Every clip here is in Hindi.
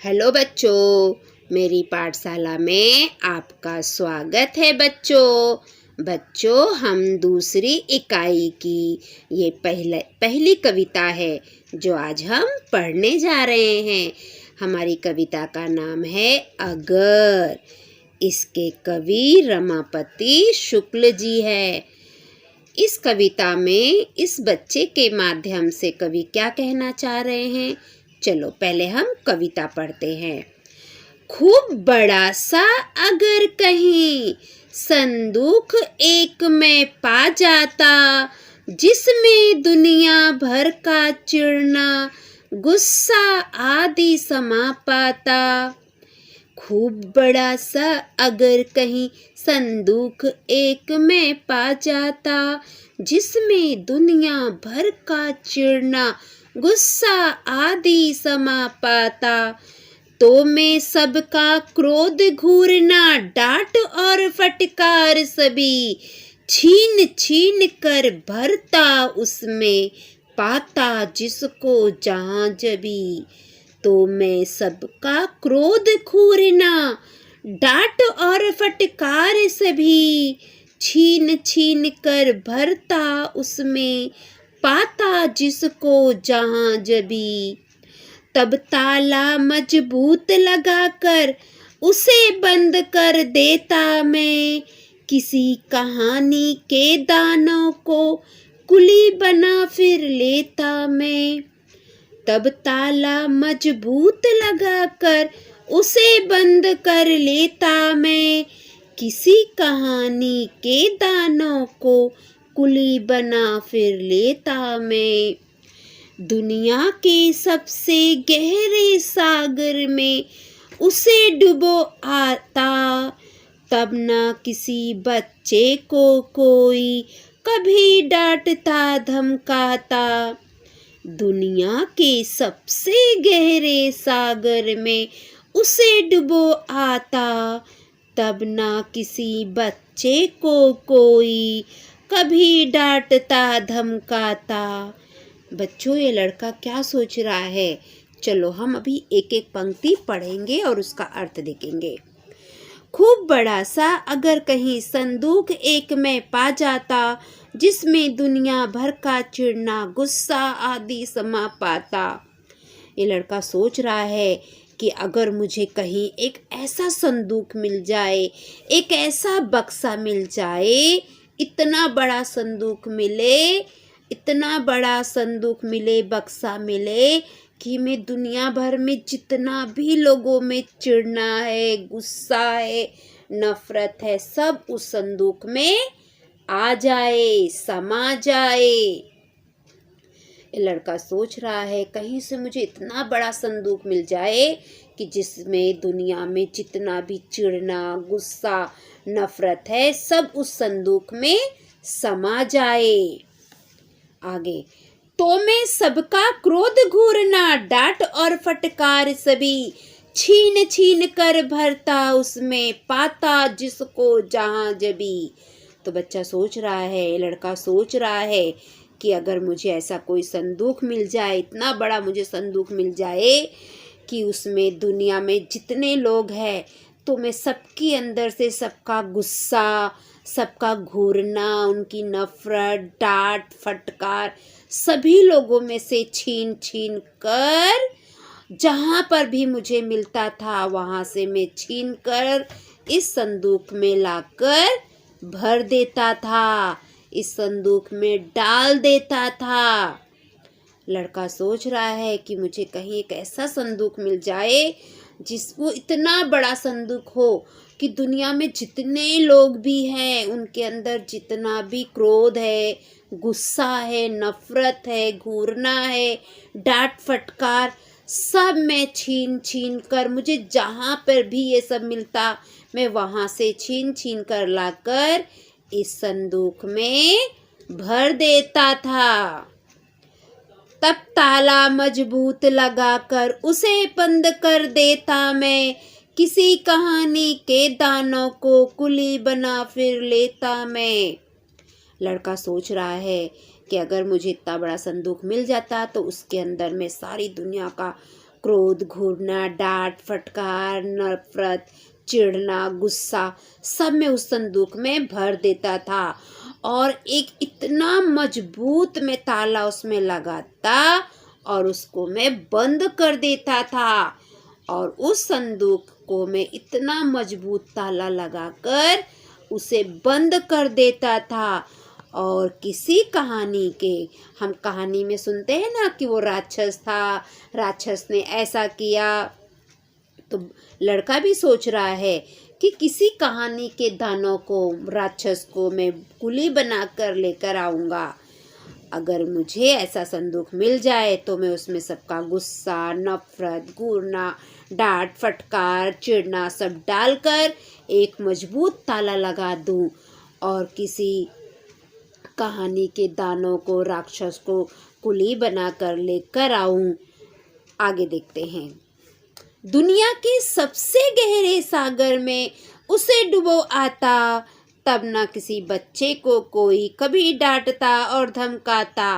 हेलो बच्चों, मेरी पाठशाला में आपका स्वागत है बच्चों। हम दूसरी इकाई की ये पहली कविता है जो आज हम पढ़ने जा रहे हैं। हमारी कविता का नाम है अगर। इसके कवि रमापति शुक्ल जी है। इस कविता में इस बच्चे के माध्यम से कवि क्या कहना चाह रहे हैं, चलो पहले हम कविता पढ़ते हैं। खूब बड़ा सा अगर कहीं संदूक एक मैं पा जाता, जिसमें दुनिया भर का चिढ़ना गुस्सा आदि समा पाता। खूब बड़ा सा अगर कहीं संदूक एक मैं पा जाता, जिसमें दुनिया भर का चिढ़ना गुस्सा आदि समा पाता, तो मैं सबका क्रोध घूरना डांट और फटकार सभी छीन छीन कर भरता उसमें पाता जिसको जहां जभी। तो मैं सबका क्रोध घूरना डांट और फटकार सभी छीन छीन कर भरता उसमें पाता जिसको जहां जभी। तब ताला मजबूत लगाकर उसे बंद कर देता मैं, किसी कहानी के दानों को कुली बना फिर लेता मैं। तब ताला मजबूत लगाकर उसे बंद कर लेता मैं, किसी कहानी के दानों को कुली बना फिर लेता मैं। दुनिया के सबसे गहरे सागर में उसे डुबो आता, तब न किसी बच्चे को कोई कभी डांटता धमकाता। दुनिया के सबसे गहरे सागर में उसे डुबो आता, तब न किसी बच्चे को कोई कभी डांटता धमकाता। बच्चों, ये लड़का क्या सोच रहा है, चलो हम अभी एक एक पंक्ति पढ़ेंगे और उसका अर्थ देखेंगे। खूब बड़ा सा अगर कहीं संदूक एक मैं पा जाता, जिसमें दुनिया भर का चिढ़ना गुस्सा आदि समा पाता। ये लड़का सोच रहा है कि अगर मुझे कहीं एक ऐसा संदूक मिल जाए, एक ऐसा बक्सा मिल जाए, इतना बड़ा संदूक मिले, इतना बड़ा संदूक मिले, बक्सा मिले कि मैं दुनिया भर में जितना भी लोगों में चिढ़ना है, गुस्सा है, नफरत है, सब उस संदूक में आ जाए, समा जाए। ये लड़का सोच रहा है कहीं से मुझे इतना बड़ा संदूक मिल जाए कि जिसमें दुनिया में जितना भी चिढ़ना, गुस्सा, नफरत है, सब उस संदूक में समा जाए। आगे, तो मैं सबका क्रोध घूरना डांट और फटकार सभी छीन छीन कर भरता उसमें पाता जिसको जहां जभी। तो बच्चा सोच रहा है, लड़का सोच रहा है कि अगर मुझे ऐसा कोई संदूक मिल जाए, इतना बड़ा मुझे संदूक मिल जाए कि उसमें दुनिया में जितने लोग हैं, तो मैं सबकी अंदर से सबका गुस्सा, सबका घूरना, उनकी नफरत, डांट फटकार सभी लोगों में से छीन छीन कर जहाँ पर भी मुझे मिलता था वहाँ से मैं छीन कर इस संदूक में लाकर भर देता था, इस संदूक में डाल देता था। लड़का सोच रहा है कि मुझे कहीं एक ऐसा संदूक मिल जाए जिसको इतना बड़ा संदूक हो कि दुनिया में जितने लोग भी हैं उनके अंदर जितना भी क्रोध है, गुस्सा है, नफरत है, घूरना है, डांट फटकार, सब मैं छीन छीन कर, मुझे जहाँ पर भी ये सब मिलता मैं वहाँ से छीन छीन कर लाकर इस संदूक में भर देता था। तब ताला मजबूत लगाकर उसे बंद कर देता मैं, किसी कहानी के दानों को कुली बना फिर लेता मैं। लड़का सोच रहा है कि अगर मुझे इतना बड़ा संदूक मिल जाता तो उसके अंदर मैं सारी दुनिया का क्रोध, घूरना, डांट, फटकार, नफरत, चिढ़ना, गुस्सा सब मैं उस संदूक में भर देता था और एक इतना मजबूत में ताला उसमें लगाता और उसको मैं बंद कर देता था। और उस संदूक को मैं इतना मजबूत ताला लगाकर उसे बंद कर देता था। और किसी कहानी के हम कहानी में सुनते हैं ना कि वो राक्षस था, राक्षस ने ऐसा किया, तो लड़का भी सोच रहा है कि किसी कहानी के दानों को, राक्षस को मैं कुली बनाकर लेकर आऊँगा। अगर मुझे ऐसा संदूक मिल जाए तो मैं उसमें सबका गुस्सा, नफरत, घूरना, डांट, फटकार, चिढ़ना सब डालकर एक मजबूत ताला लगा दूं और किसी कहानी के दानों को, राक्षस को कुली बनाकर लेकर आऊं। आगे देखते हैं। दुनिया के सबसे गहरे सागर में उसे डुबो आता, तब न किसी बच्चे को कोई कभी डांटता और धमकाता।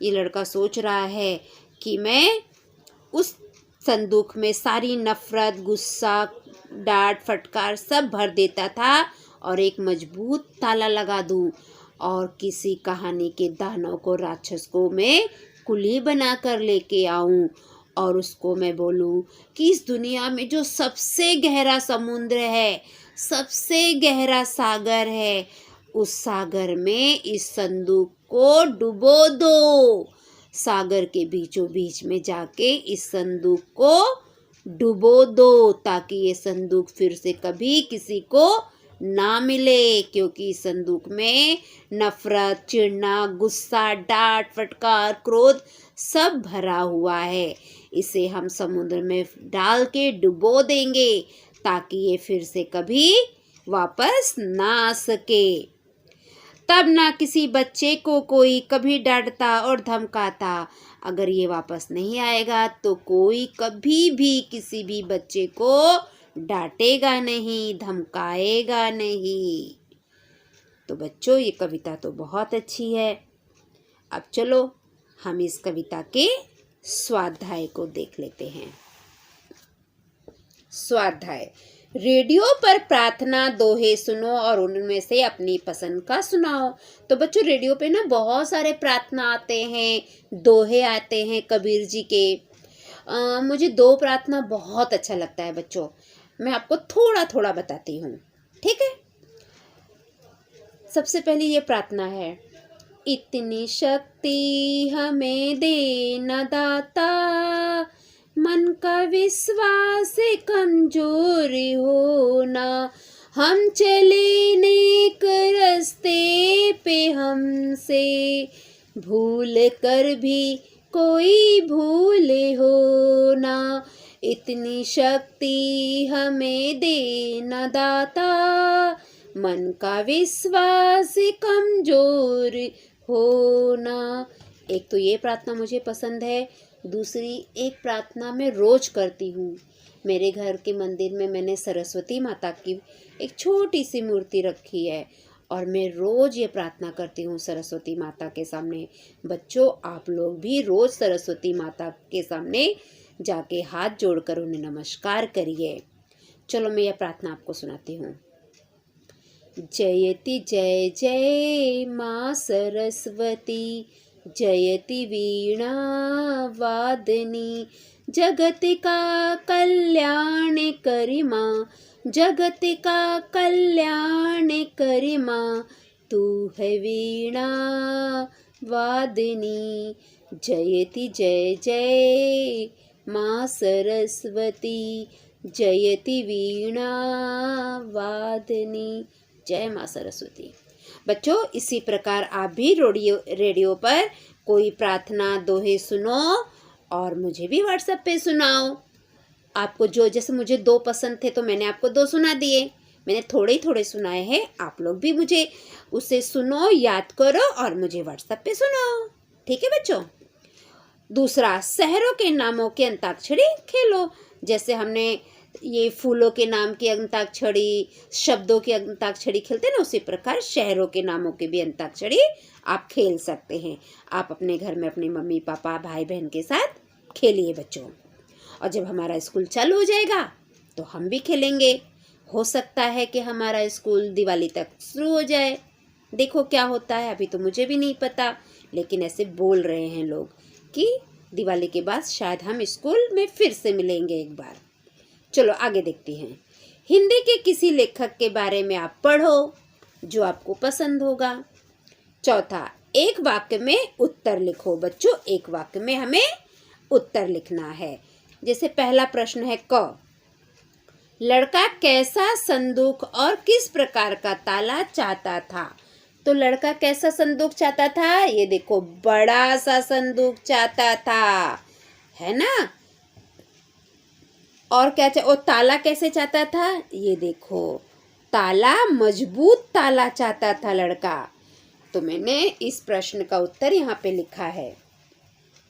ये लड़का सोच रहा है कि मैं उस संदूक में सारी नफरत, गुस्सा, डांट, फटकार सब भर देता था और एक मजबूत ताला लगा दूं और किसी कहानी के दानव को, राक्षस को मैं कुली बनाकर लेके आऊं और उसको मैं बोलूं कि इस दुनिया में जो सबसे गहरा समुद्र है, सबसे गहरा सागर है, उस सागर में इस संदूक को डुबो दो। सागर के बीचों बीच में जाके इस संदूक को डुबो दो ताकि ये संदूक फिर से कभी किसी को ना मिले, क्योंकि इस संदूक में नफरत, चिढ़ना, गुस्सा, डांट, फटकार, क्रोध सब भरा हुआ है। इसे हम समुद्र में डाल के डुबो देंगे ताकि ये फिर से कभी वापस ना आ सके। तब ना किसी बच्चे को कोई कभी डांटता और धमकाता। अगर ये वापस नहीं आएगा तो कोई कभी भी किसी भी बच्चे को डांटेगा नहीं, धमकाएगा नहीं। तो बच्चों, ये कविता तो बहुत अच्छी है। अब चलो हम इस कविता के स्वाध्याय को देख लेते हैं। स्वाध्याय। रेडियो पर प्रार्थना दोहे सुनो और उनमें से अपनी पसंद का सुनाओ। तो बच्चों, रेडियो पे ना बहुत सारे प्रार्थना आते हैं, दोहे आते हैं कबीर जी के। मुझे दो प्रार्थना बहुत अच्छा लगता है बच्चों, मैं आपको थोड़ा थोड़ा बताती हूँ, ठीक है। सबसे पहली ये प्रार्थना है, इतनी शक्ति हमें देना दाता, मन का विश्वास कमजोरी होना, हम चले नेक रास्ते पे हमसे भूल कर भी कोई भूले होना, इतनी शक्ति हमें देना दाता, मन का विश्वास कमजोर होना। एक तो ये प्रार्थना मुझे पसंद है। दूसरी एक प्रार्थना मैं रोज करती हूँ। मेरे घर के मंदिर में मैंने सरस्वती माता की एक छोटी सी मूर्ति रखी है और मैं रोज ये प्रार्थना करती हूँ सरस्वती माता के सामने। बच्चों, आप लोग भी रोज सरस्वती माता के सामने जाके हाथ जोड़कर उन्हें नमस्कार करिए। चलो मैं यह प्रार्थना आपको सुनाती हूँ। जयति जय जय माँ सरस्वती, जयति वीणा वादनी, जगत का कल्याण करि माँ, जगत का कल्याण करि माँ, तू है वीणा वादनी। जयति जय जय माँ सरस्वती, जयति वीणा वादनी। जय माँ सरस्वती। बच्चों, इसी प्रकार आप भी रेडियो पर कोई प्रार्थना दोहे सुनो और मुझे भी व्हाट्सएप पे सुनाओ। आपको जो, जैसे मुझे दो पसंद थे तो मैंने आपको दो सुना दिए, मैंने थोड़े ही थोड़े सुनाए हैं। आप लोग भी मुझे उसे सुनो, याद करो और मुझे व्हाट्सएप पे सुनाओ, ठीक है बच्चों। दूसरा, शहरों के नामों के अंताक्षरी खेलो। जैसे हमने ये फूलों के नाम की अंताक्षरी, शब्दों की अंताक्षरी खेलते हैं ना, उसी प्रकार शहरों के नामों की भी अंताक्षरी आप खेल सकते हैं। आप अपने घर में अपने मम्मी पापा, भाई बहन के साथ खेलिए बच्चों। और जब हमारा स्कूल चालू हो जाएगा तो हम भी खेलेंगे। हो सकता है कि हमारा स्कूल दिवाली तक शुरू हो जाए। देखो क्या होता है, अभी तो मुझे भी नहीं पता, लेकिन ऐसे बोल रहे हैं लोग कि दिवाली के बाद शायद हम स्कूल में फिर से मिलेंगे एक बार। चलो आगे देखते हैं। हिंदी के किसी लेखक के बारे में आप पढ़ो जो आपको पसंद होगा। चौथा, एक वाक्य में उत्तर लिखो। बच्चों, एक वाक्य में हमें उत्तर लिखना है। जैसे पहला प्रश्न है क, लड़का कैसा संदूक और किस प्रकार का ताला चाहता था। तो लड़का कैसा संदूक चाहता था, ये देखो बड़ा सा संदूक चाहता था, है ना। और क्या और ताला कैसे चाहता था, ये देखो ताला मजबूत ताला चाहता था लड़का। तो मैंने इस प्रश्न का उत्तर यहाँ पे लिखा है।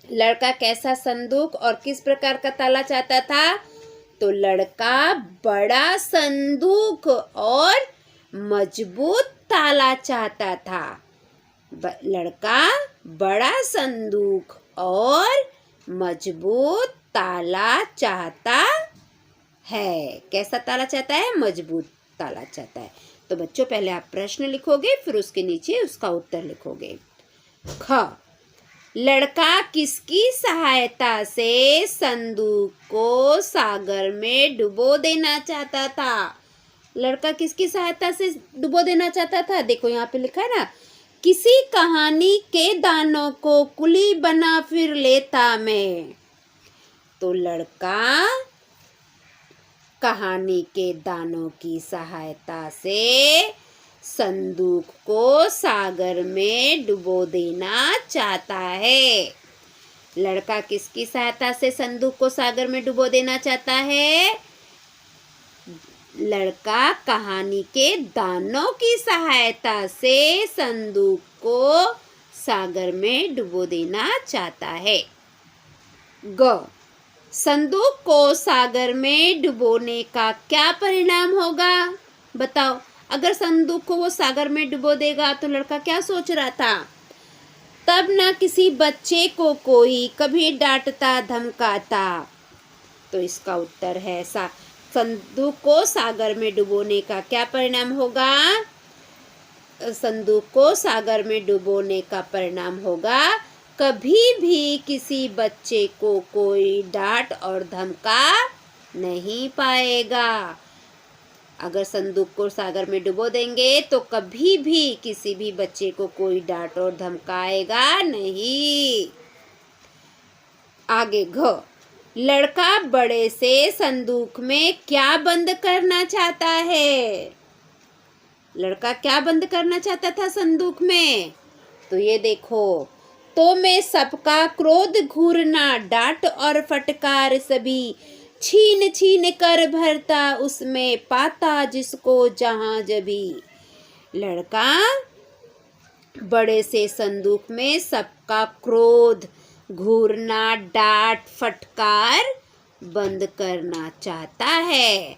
लड़का कैसा संदूक और किस प्रकार का ताला चाहता था, तो लड़का बड़ा संदूक और मजबूत ताला चाहता था। लड़का बड़ा संदूक और मजबूत ताला चाहता है। कैसा ताला चाहता है, मजबूत ताला चाहता है। तो बच्चों, पहले आप प्रश्न लिखोगे, फिर उसके नीचे उसका उत्तर लिखोगे। ख, लड़का किसकी सहायता से संदूक को सागर में डुबो देना चाहता था। लड़का किसकी सहायता से डुबो देना चाहता था, देखो यहाँ पे लिखा है ना, किसी कहानी के दानों को कुली बना फिर लेता मैं। तो लड़का कहानी के दानों की सहायता से संदूक को सागर में डुबो देना चाहता है। लड़का किसकी सहायता से संदूक को सागर में डुबो देना चाहता है, लड़का कहानी के दानों की सहायता से संदूक को सागर में डुबो देना चाहता है। ग, संदूक को सागर में डुबोने का क्या परिणाम होगा। बताओ, अगर संदूक को वो सागर में डुबो देगा तो लड़का क्या सोच रहा था, तब ना किसी बच्चे को कोई कभी डांटता धमकाता। तो इसका उत्तर है संदूक को सागर में डुबोने का क्या परिणाम होगा, संदूक को सागर में डुबोने का परिणाम होगा कभी भी किसी बच्चे को कोई डांट और धमका नहीं पाएगा। अगर संदूक को सागर में डुबो देंगे तो कभी भी किसी भी बच्चे को कोई डांट और धमकाएगा नहीं। आगे घ, लड़का बड़े से संदूक में क्या बंद करना चाहता है। लड़का क्या बंद करना चाहता था संदूक में, तो ये देखो, तो मैं सबका क्रोध घूरना डांट और फटकार सभी छीन छीन कर भरता उसमें पाता जिसको जहां जभी। लड़का बड़े से संदूक में सबका क्रोध घूरना डांट फटकार बंद करना चाहता है।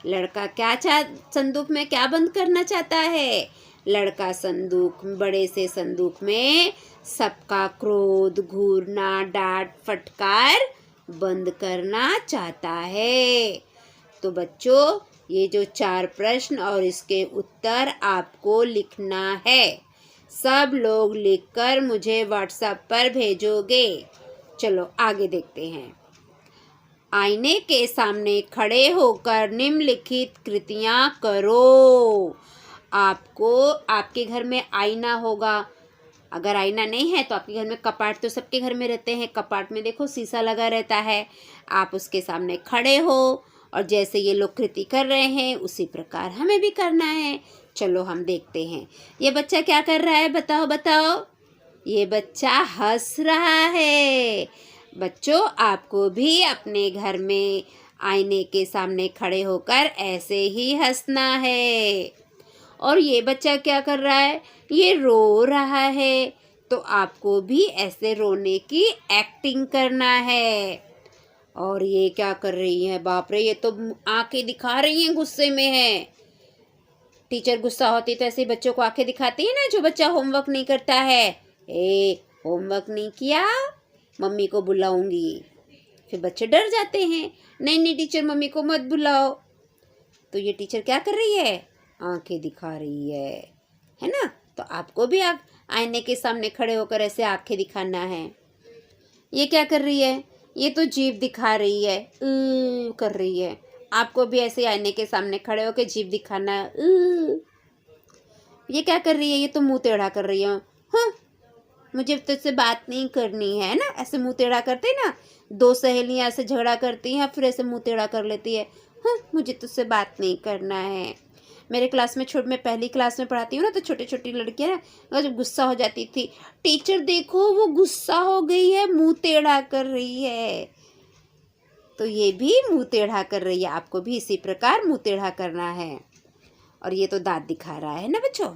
लड़का क्या संदूक में क्या बंद करना चाहता है, लड़का बड़े से संदूक में सबका क्रोध घूरना डांट फटकार बंद करना चाहता है। तो बच्चों, ये जो 4 प्रश्न और इसके उत्तर आपको लिखना है। सब लोग लिखकर मुझे व्हाट्सएप पर भेजोगे। चलो आगे देखते हैं। आईने के सामने खड़े होकर निम्नलिखित कृतियां करो। आपको आपके घर में आईना होगा, अगर आईना नहीं है तो आपके घर में कपाट तो सबके घर में रहते हैं। कपाट में देखो शीशा लगा रहता है, आप उसके सामने खड़े हो और जैसे ये लोग कृति कर रहे हैं उसी प्रकार हमें भी करना है। चलो हम देखते हैं। ये बच्चा क्या कर रहा है, बताओ बताओ। ये बच्चा हंस रहा है। बच्चों, आपको भी अपने घर में आईने के सामने खड़े होकर ऐसे ही हंसना है। और ये बच्चा क्या कर रहा है, ये रो रहा है, तो आपको भी ऐसे रोने की एक्टिंग करना है। और ये क्या कर रही है, बाप रे, ये तो आंखें दिखा रही हैं, गुस्से में है। टीचर गुस्सा होती तो ऐसे बच्चों को आंखें दिखाती है ना, जो बच्चा होमवर्क नहीं करता है। होमवर्क नहीं किया, मम्मी को बुलाऊंगी। फिर बच्चे डर जाते हैं, नहीं नहीं टीचर मम्मी को मत बुलाओ। तो ये टीचर क्या कर रही है, आंखें दिखा रही है ना। तो आपको भी आईने के सामने खड़े होकर ऐसे आंखें दिखाना है। ये क्या कर रही है, ये तो जीभ दिखा रही है, कर रही है। आपको भी ऐसे आईने के सामने खड़े होकर जीभ दिखाना है। ये क्या कर रही है, ये तो मुंह टेढ़ा कर रही है, हाँ मुझे तुझसे बात नहीं करनी है ना। ऐसे मुंह टेढ़ा करते ना, दो सहेलियां ऐसे झगड़ा करती हैं, फिर ऐसे मुंह टेढ़ा कर लेती है, हाँ मुझे तुझसे बात नहीं करना है। मेरे क्लास में मैं पहली क्लास में पढ़ाती हूँ ना, तो छोटी छोटी लड़कियां ना जब गुस्सा हो जाती थी, टीचर देखो वो गुस्सा हो गई है, मुंह टेढ़ा कर रही है। तो ये भी मुंह टेढ़ा कर रही है, आपको भी इसी प्रकार मुंह टेढ़ा करना है। और ये तो दांत दिखा रहा है ना बच्चों,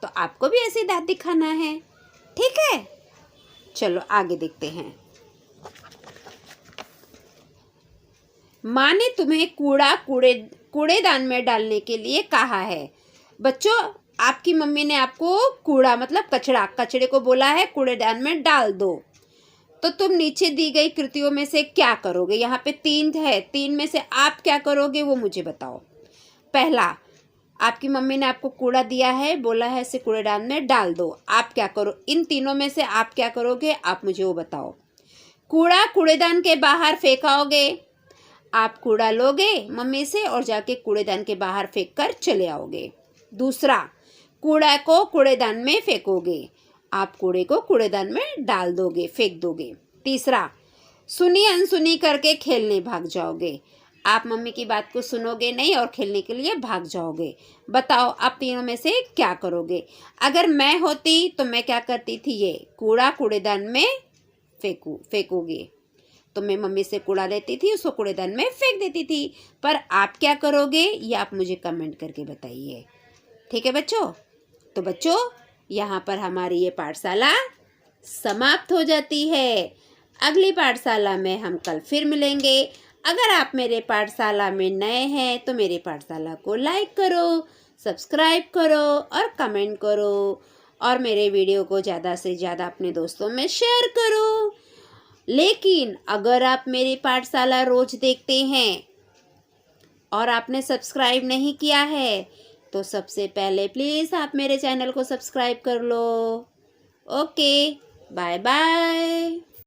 तो आपको भी ऐसे दांत दिखाना है, ठीक है। चलो आगे देखते हैं। माँ ने तुम्हें कूड़ेदान में डालने के लिए कहा है। बच्चों, आपकी मम्मी ने आपको कूड़ा मतलब कचड़े को बोला है कूड़ेदान में डाल दो। तो तुम नीचे दी गई कृतियों में से क्या करोगे। यहाँ पे 3 है, 3 में से आप क्या करोगे वो मुझे बताओ। पहला, आपकी मम्मी ने आपको कूड़ा दिया है, बोला है इसे कूड़ेदान में डाल दो, आप क्या करो। इन तीनों में से आप क्या करोगे, आप मुझे वो बताओ। कूड़ा कूड़ेदान के बाहर फेंकाओगे, आप कूड़ा लोगे मम्मी से और जाके कूड़ेदान के बाहर फेंक कर चले आओगे। दूसरा, कूड़ा को कूड़ेदान में फेंकोगे, आप कूड़े को कूड़ेदान में डाल दोगे, फेंक दोगे। तीसरा, सुनी अनसुनी करके खेलने भाग जाओगे, आप मम्मी की बात को सुनोगे नहीं और खेलने के लिए भाग जाओगे। बताओ आप तीनों में से क्या करोगे। अगर मैं होती तो मैं क्या करती थी, ये कूड़ा कूड़ेदान में फेंकोगे, तो मैं मम्मी से कूड़ा लेती थी, उसको कूड़ेदान में फेंक देती थी। पर आप क्या करोगे ये आप मुझे कमेंट करके बताइए, ठीक है बच्चों। तो बच्चों, यहाँ पर हमारी ये पाठशाला समाप्त हो जाती है। अगली पाठशाला में हम कल फिर मिलेंगे। अगर आप मेरे पाठशाला में नए हैं तो मेरे पाठशाला को लाइक करो, सब्सक्राइब करो और कमेंट करो, और मेरे वीडियो को ज़्यादा से ज़्यादा अपने दोस्तों में शेयर करो। लेकिन अगर आप मेरी पाठशाला रोज देखते हैं और आपने सब्सक्राइब नहीं किया है, तो सबसे पहले प्लीज़ आप मेरे चैनल को सब्सक्राइब कर लो। Okay, bye bye.